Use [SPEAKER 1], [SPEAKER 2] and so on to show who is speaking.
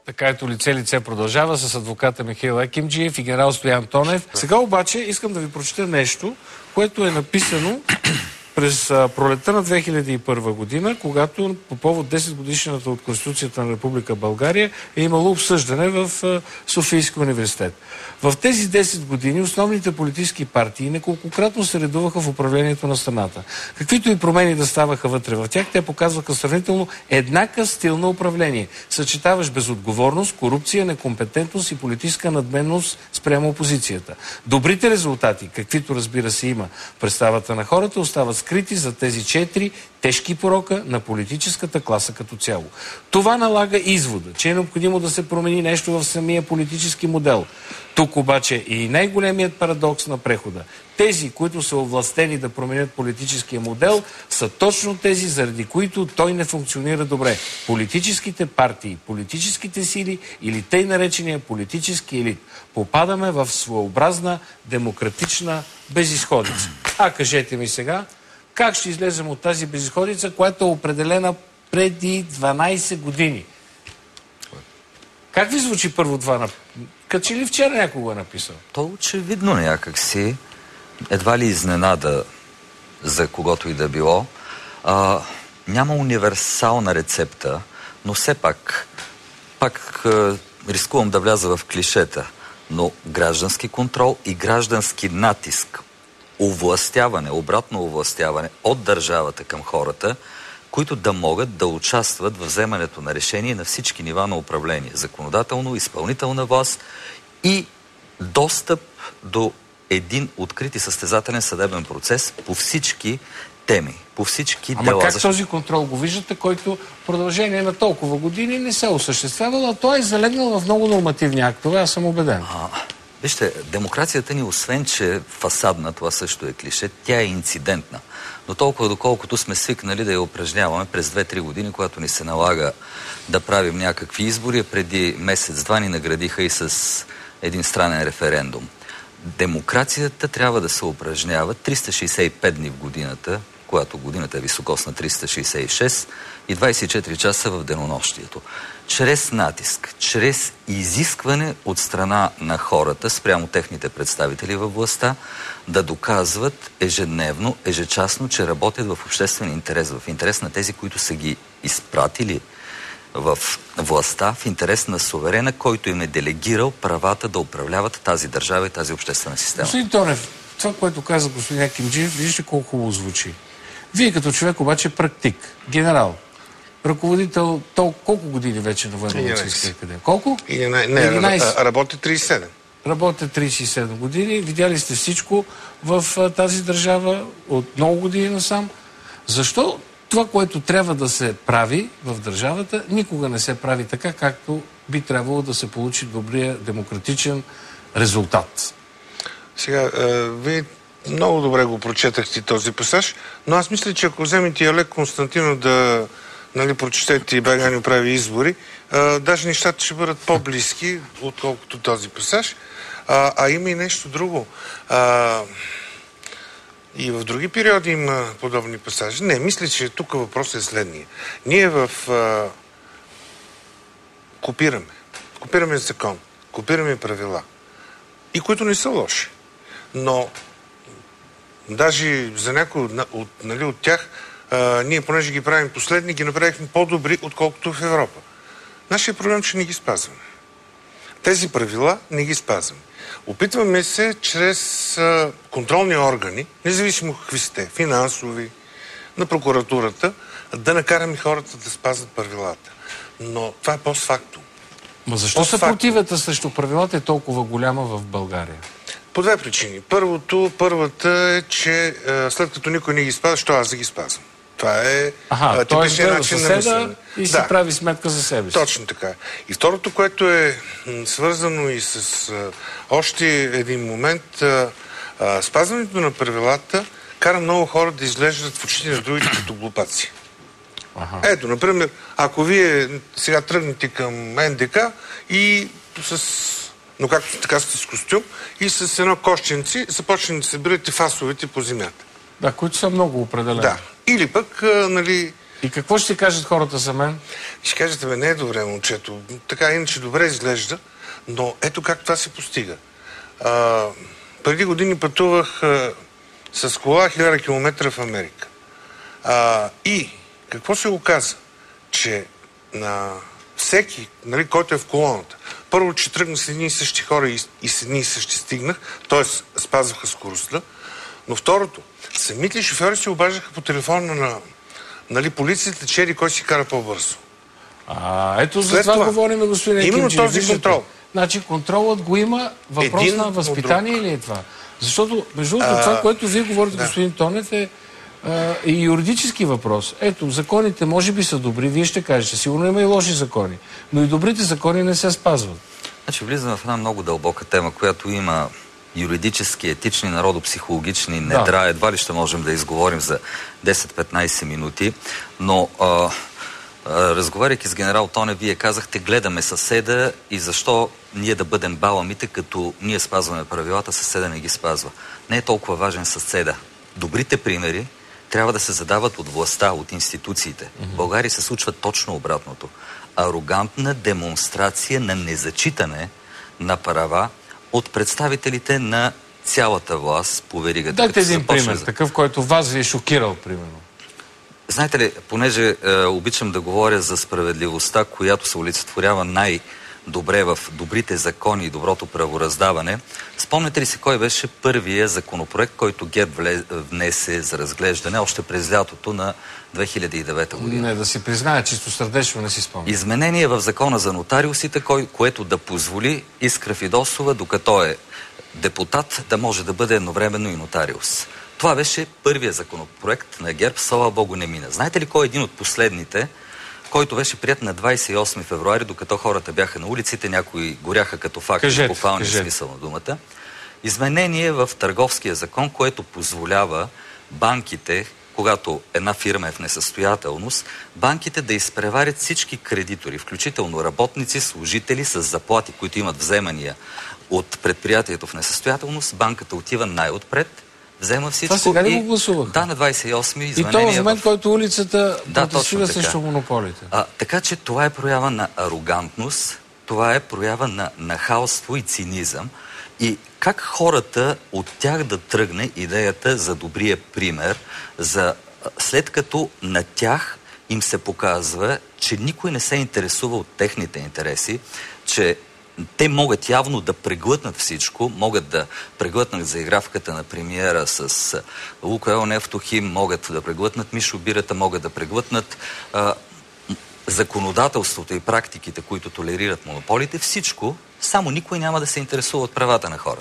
[SPEAKER 1] Така ето лице продължава с адвоката Михаил Екимджиев и генерал Стоян Тонев. Сега обаче искам да ви прочета нещо, което е написано през пролетта на 2001 година, когато по повод 10 годишната от Конституцията на Република България е имало обсъждане в Софийския университет. В тези 10 години основните политически партии неколкократно се редуваха в управлението на страната. Каквито и промени да ставаха вътре в тях, те показваха сравнително еднакъв стил на управление, съчетаващ безотговорност, корупция, некомпетентност и политическа надменност спрямо опозицията. Добрите резултати, каквито разбира се има в представата на хората, остават скрити за тези 4 тежки порока на политическата класа като цяло. Това налага извода, че е необходимо да се промени нещо в самия политически модел. Тук обаче и най-големият парадокс на прехода. Тези, които са овластени да променят политическия модел, са точно тези, заради които той не функционира добре. Политическите партии, политическите сили или тъй наречения политически елит. Попадаме в своеобразна демократична безизходица. Кажете ми сега, как ще излезем от тази безизходица, която е определена преди 12 години? Как ви звучи първо това? Като че ли вчера някого е написал?
[SPEAKER 2] То очевидно някак си. Едва ли изненада за когото и да било. Няма универсална рецепта, но все пак рискувам да вляза в клишета. Но граждански контрол и граждански натиск, овластяване, обратно овластяване от държавата към хората, които да могат да участват в вземането на решение на всички нива на управление. Законодателно, изпълнителна власт и достъп до един открит и състезателен съдебен процес по всички теми, по всички дела.
[SPEAKER 1] Ама как този контрол го виждате, който в продължение на толкова години не се осъществявал, а той е залегнал в много нормативни актове, аз съм убеден.
[SPEAKER 2] Вижте, демокрацията ни, освен че фасадна, това също е клише, тя е инцидентна. Но толкова доколкото сме свикнали да я упражняваме през 2-3 години, когато ни се налага да правим някакви избори, преди месец-два ни наградиха и с един странен референдум. Демокрацията трябва да се упражнява 365 дни в годината, когато годината е високосна 366 и 24 часа в денонощието. Чрез натиск, чрез изискване от страна на хората спрямо техните представители във властта да доказват ежедневно, ежечасно, че работят в обществен интерес, в интерес на тези, които са ги изпратили в властта, в интерес на суверена, който им е делегирал правата да управляват тази държава и тази обществена система.
[SPEAKER 1] Господин Тонев, това, което каза господин Екимджиев, вижте колко хубаво звучи. Вие като човек обаче практик, генерал, ръководител, колко години вече на Военно-медицинска академия? Колко?
[SPEAKER 3] 11. Работя 37.
[SPEAKER 1] Работя 37 години. Видяли сте всичко в тази държава от много години насам. Защо това, което трябва да се прави в държавата, никога не се прави така, както би трябвало да се получи добрия демократичен резултат?
[SPEAKER 3] Сега, вие много добре го прочетахте този пасаж, но аз мисля, че ако вземете Олег Константинов да прочетете и БГ ни прави избори, даже нещата ще бъдат по-близки, отколкото този пасаж. А има и нещо друго. И в други периоди има подобни пасажи. Не, мисля, че тук въпросът е следния. Ние копираме. Копираме закон. Копираме правила. И които не са лоши. Но даже за някои от тях ние, понеже ги правим последни, ги направихме по-добри, отколкото в Европа. Нашия проблем е, че не ги спазваме. Тези правила не ги спазваме. Опитваме се чрез контролни органи, независимо какви сте, финансови, на прокуратурата, да накараме хората да спазват правилата. Но това е постфактум.
[SPEAKER 1] Но защо съпротивата срещу правилата е толкова голяма в България?
[SPEAKER 3] По две причини. Първата е, че след като никой не ги спазва, що аз да ги спазвам? Това е типичен начин на мислене.
[SPEAKER 1] И си прави сметка за себе си.
[SPEAKER 3] Точно така. И второто, което е свързано и с още един момент, спазването на правилата кара много хора да изглеждат в очите на другите като глупаци. Ето, например, ако вие сега тръгнете към НДК и но както така сте с костюм и с едно кошченци започнете да събирате фасовете по земята.
[SPEAKER 1] Да, които са много определени.
[SPEAKER 3] Да. Или пък,
[SPEAKER 1] И какво ще кажат хората за мен?
[SPEAKER 3] Ще кажете, не е добре, момчето. Така иначе добре изглежда, но ето как това се постига. Преди години пътувах с кола 1000 км в Америка. И какво се оказа? Че на всеки, нали, който е в колоната, първо, че тръгна с едни и същи хора и с едни и същи стигнах, т.е. спазваха скоростта, но второто, самите шофьори се обаждаха по телефона на полицията, че кой си кара по-бързо.
[SPEAKER 1] Ето за това говорим, господин Екимджи.
[SPEAKER 3] Именно този контрол.
[SPEAKER 1] Значи контролът го има, въпрос на възпитание или е това? Защото, между другото, това, което вие говорите, господин Тонев, е юридически въпрос. Ето, законите може би са добри, вие ще кажете, сигурно има и лоши закони, но и добрите закони не се спазват.
[SPEAKER 2] Значи влизаме в една много дълбока тема, която има юридически, етични, народопсихологични недра. Едва ли ще можем да изговорим за 10-15 минути, но разговаряйки с генерал Тонев, вие казахте, гледаме съседа и защо ние да бъдем баламите, като ние спазваме правилата, съседа не ги спазва. Не е толкова важен съседа. Добрите примери трябва да се задават от властта, от институциите. В България се случва точно обратното. Арогантна демонстрация на незачитане на права от представителите на цялата власт по веригата.
[SPEAKER 1] Дайте един пример, такъв, който вас ви е шокирал, примерно.
[SPEAKER 2] Знаете ли, понеже обичам да говоря за справедливостта, която се олицетворява най-добре в добрите закони и доброто правораздаване, спомняте ли си кой беше първият законопроект, който ГЕРБ внесе за разглеждане още през лятото на 2009 година?
[SPEAKER 1] Не, да си призная, чисто сърдечно не си спомня.
[SPEAKER 2] Изменение в закона за нотариусите, което да позволи Искра Фидосова, докато е депутат, да може да бъде едновременно и нотариус. Това беше първият законопроект на ГЕРБ, слава Богу не мина. Знаете ли кой е един от последните, който беше прият на 28 февруари, докато хората бяха на улиците, някои горяха като факти, в буквалния смисъл на думата? Изменение в Търговския закон, което позволява банките, когато една фирма е в несъстоятелност, банките да изпреварят всички кредитори, включително работници, служители с заплати, които имат вземания от предприятието в несъстоятелност. Банката отива най-отпред, взема всичко.
[SPEAKER 1] Това сега ли го гласувах?
[SPEAKER 2] Да, на 28 изменения.
[SPEAKER 1] И то в момент, който улицата протестира срещу монополите.
[SPEAKER 2] Така че това е проява на арогантност, това е проява на нахалство и цинизъм. И как хората от тях да тръгне идеята за добрия пример, след като на тях им се показва, че никой не се интересува от техните интереси, че те могат явно да преглътнат всичко, могат да преглътнат заигравката на премиера с Лукойл Нефтохим, могат да преглътнат Мишо Бирата, могат да преглътнат законодателството и практиките, които толерират монополите, всичко, само никой няма да се интересува от правата на хората.